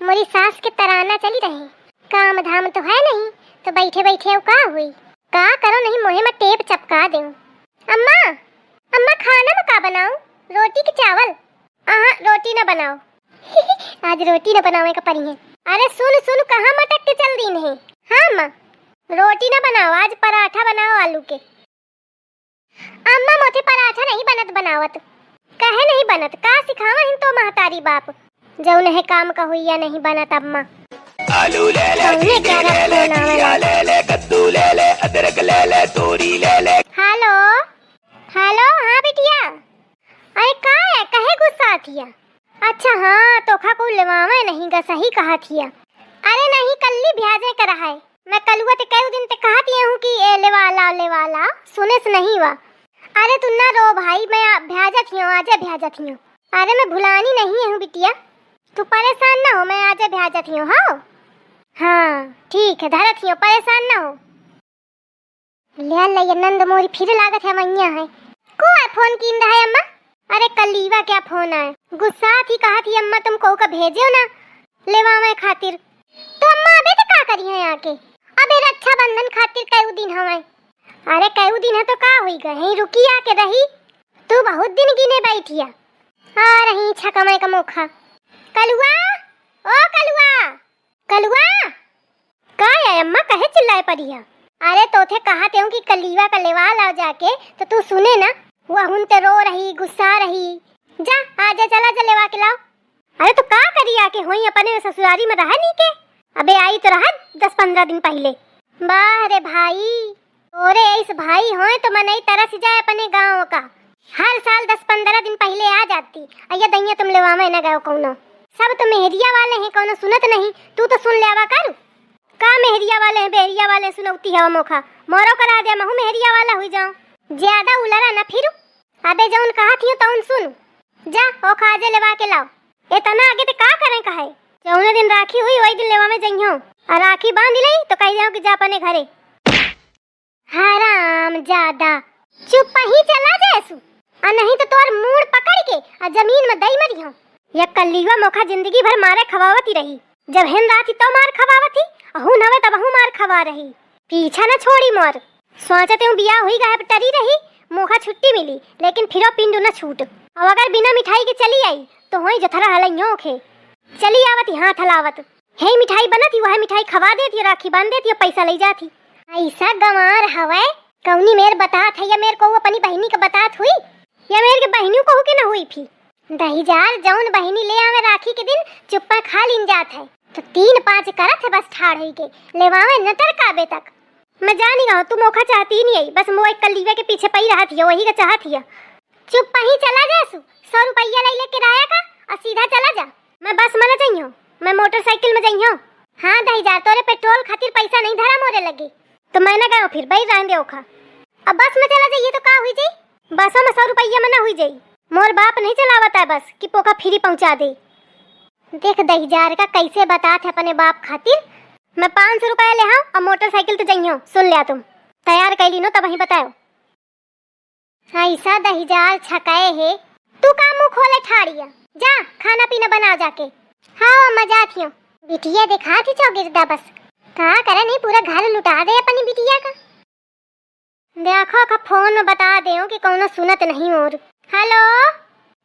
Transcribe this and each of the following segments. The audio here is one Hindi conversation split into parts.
मोरी सास के तराना चली रही। काम धाम तो है नहीं तो बैठे बैठे का हुई। का करो नहीं मोहे में टेप चपका दे। अम्मा अम्मा खाना में का बनाऊं? रोटी की चावल? रोटी ना बनाओ। आज रोटी ना बनावे का परी है। अरे सुन सुन कहाँ मटक के चल दी नहीं। हाँ अम्मा रोटी ना बनाओ, आज पराठा बनाओ आलू के। अम्मा मोटे पराठा नहीं बनत बनावत। कहे नहीं बनत? का सिखावा हिन तो महतारी बाप जौन है काम का हुई या नहीं बनत। अम्मा आलू ले ले, खीरे ले ले, घिया ले ले, कद्दू ले ले, अदरक ले ले, तोरी ले ले। हेलो हेलो, हाँ बिटिया। अरे का है, कहे गुस्सा थिया? अच्छा हाँ तो खा को लेवावे नहीं गा, सही कहा थिया। अरे नहीं कल्ली भ्याजे कर रहा है। मैं कलुआ ते कई दिन ते कहा दिया हूँ कि लेवाला सुने से नहीं वा। अरे तू ना रो भाई, मैं भ्याजा थी हूँ, आजे भ्याजा थी हूँ। अरे मैं भुलानी नहीं हूँ बिटिया, तू परेशान ना हो, मैं आजे भ्याजा थी हूँ। हाँ ठीक है, धरत थी हूँ, परेशान ना हो। ले नंद मोरी फिर लागत है मैया है को है फोन कीन रहा है अम्मा? अरे कलीवा क्या फोन है? गुस्सा थी कहा थी अम्मा तुम को का भेजो ना लेवावे खातिर। तो अम्मा अबे तो का करी है आके? अबे रक्षाबंधन खातिर कई दिन हमें। अरे कई दिन है तो का हुई गई, रुकी आके रही। तू बहुत दिन गिने बैठिया आ रही छकमे का मुखा। कलुआ ओ कलुआ कलुआ का है अम्मा, कहे चिल्लाए पड़िया? अरे तोथे कहा थे कि कलीवा का लेवा लाओ जाके, तो तू सुने ना। वह ते रो रही गुस्सा रही। जा आजा चला जा लेवा के लाओ। अरे तो का करी आके होई अपने ससुरारी में रहा नहीं के? अबे आई तो रहा 10-15 दिन पहले। वाह रे भाई, तोरे ऐसे भाई होए तो मनई तरस जाए अपने गाँव का। हर साल 10-15 दिन पहले आ जाती। अया दैया तुम लेवावे न गयो कौनो। सब तो मेहरिया वाले हैं, कौनो सुनत नहीं। तू तो सुन लेवा कर। का मेहरिया वाले हैं, बेहरिया वाले सुनौती है मोखा। मोरो करा दे, महू मेहरिया वाला हुई जाऊं। ज्यादा उलरा ना फिर। अबे जौन कहा थी तौन सुन। जा ओ खाजे लेवा के लाओ। इतना आगे ते का करे कहे? जौने दिन राखी हुई वही दिन लेवा में जइयो। और राखी बांध लई तो कह जाओ कि जा अपने घरे। हराम ज्यादा, चुप ही चला जैसु। आ नहीं तो तोर मूड़ पकड़ के आ जमीन में दई मरियो। या कल्लीवा मोखा जिंदगी भर मारे खवावती रही। जब हेन राती तो मार खवावती, अहू नवे तब अहू मार खवा रही। पीछा न छोड़ी मोर। सोचते हूँ बिया हुई गायब टरी रही, मोखा छुट्टी मिली लेकिन फिरो पिंडू न छूट। अब अगर बिना मिठाई के चली आई तो होई जथरा हलइयो खे। चली आवती हाथ हलावत, हे मिठाई बनती वह मिठाई खवा देती, राखी बांध देती और पैसा ले जाती। ऐसा गंवार हवे कौनी मेर बतात है या मेर को अपनी बहनी का बतात हुई या मेर के बहनियों को के न हुई थी। दहीजार जौन बहनी ले आवे राखी के दिन चुप्पा खा लिन जात है तो 3-5 करत है बस ठाड़ हुई के लेवावे नटर काबे तक। मैं जानी गया तू मोखा चाहती नहीं आई, बस मोए कल्लीवे के पीछे पई रहा थी, वही का चाहत थी। चुप ही चला जा, 100 रुपया ले किराया का और सीधा चला जा। मैं बस में न जाइयो, मैं मोटरसाइकिल में जाइयो। हाँ दहीजार तोरे पेट्रोल खातिर पैसा नहीं धरा मोरे लगे तो मैं न गयो, फिर बही रहन दे ओखा। अब बस में चला जाइए तो का हुई जाई? बसों में 100 रुपया में न हुई जाई। मोर बाप नहीं चलावता है बस कि पोखा फ्री पहुंचा दे। देख दहीजार का कैसे बतात है अपने बाप खातिर। मैं 500 रुपया ले हाँ और मोटरसाइकिल तो जाइयो। सुन लिया तुम तैयार कर ली नो तब वही बताओ। ऐसा दहीजार छकाए है तू का मुंह खोले ठाड़िया। जा खाना पीना बना जाके। हाँ मजा थी बिटिया दिखा थी चौगिरदा बस का करे नहीं पूरा घर लुटा दे अपनी बिटिया का। देखो का फोन में बता दे कि कौनो सुनत नहीं। और हेलो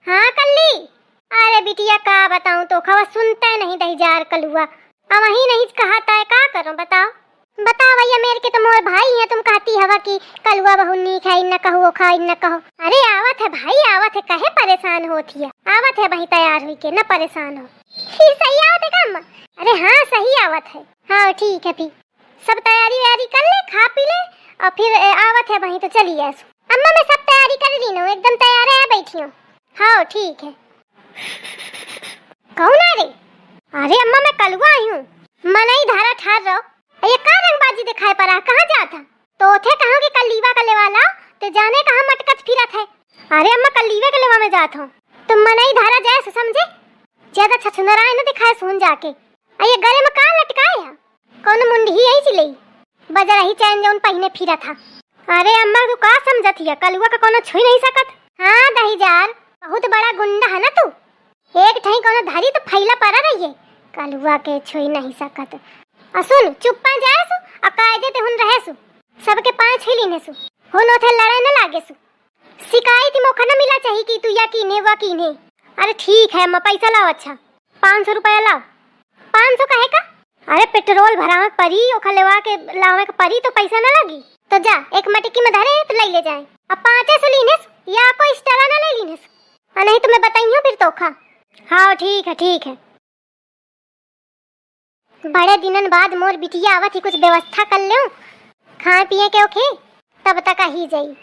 हाँ कल्ली। अरे बिटिया का बताऊं तो खवा सुनता है नहीं दहीजार कलुआ। अब वही नहीं कहता है का करूं बताओ भैया मेरे के तो मोर भाई है। तुम कहती हवा कि कलुआ बहु नी खाई न कहो खाई न कहो। अरे आवत है भाई आवत है, कहे परेशान होती है। आवत है भाई तैयार हुई के न परेशान हो। सही आवत है काम? अरे हाँ सही आवत है। हाँ ठीक है फिर सब तैयारी वैयारी कर ले, खा पी ले और फिर आवत है वही तो चली ऐसो। अम्मा मैं सब तैयारी कर ली हूँ, एकदम तैयार है बैठी हूँ। हाँ ठीक है। कौन आ रही? अरे अम्मा मैं कलुआ आई हूँ। मनई धारा ठार रहो। ये का रंगबाजी दिखाए पड़ा, कहाँ जाता? तो थे कहाँ के कल्लीवा का लेवा ला तो जाने कहाँ मटकत फिरत है। अरे अम्मा कल्लीवे के लेवा में जात हूँ। तुम मनई धारा जाए समझे, ज्यादा छछनराए न दिखाए सुन जाके। ये गले में का लटकाए है? कौन मुंडी यही चिल्लाई बजा रही चैन जौन पहने फिरा था। अरे अम्मा तू का समझत हिया, कलुआ का कोनो छुई नहीं सकत। हाँ दहीजार बहुत बड़ा गुंडा है ना तू। एक ठई कोनो धारी तो फैला पड़ा रही है। कलुआ के छुई नहीं सकत। सुन चुप्पा जाएसु आ कायदे ते हुन रहेसु सबके पांच हिलीने सु हुन ओथे लड़े न लागेसु। शिकायत मौका न मिला चाहिए कि तू या कीने वा कीने। अरे ठीक है, मैं पैसा लाओ। अच्छा 500 रुपया लाओ। 500 कहे का? अरे पेट्रोल भरावे परी ओखा लेवा के लावे के परी तो पैसा न लगी। तो जा एक मटकी में धरे तो ले जाए। अब 500 लीनेस या कोई एक्स्ट्रा ना ले लीनेस, और नहीं तो मैं बताइयो फिर तोखा। हाँ ठीक है ठीक है। बड़े दिनन बाद मोर बिटिया आवत ही कुछ व्यवस्था कर ले खाए पिए के ओखे तब तक ही जाई।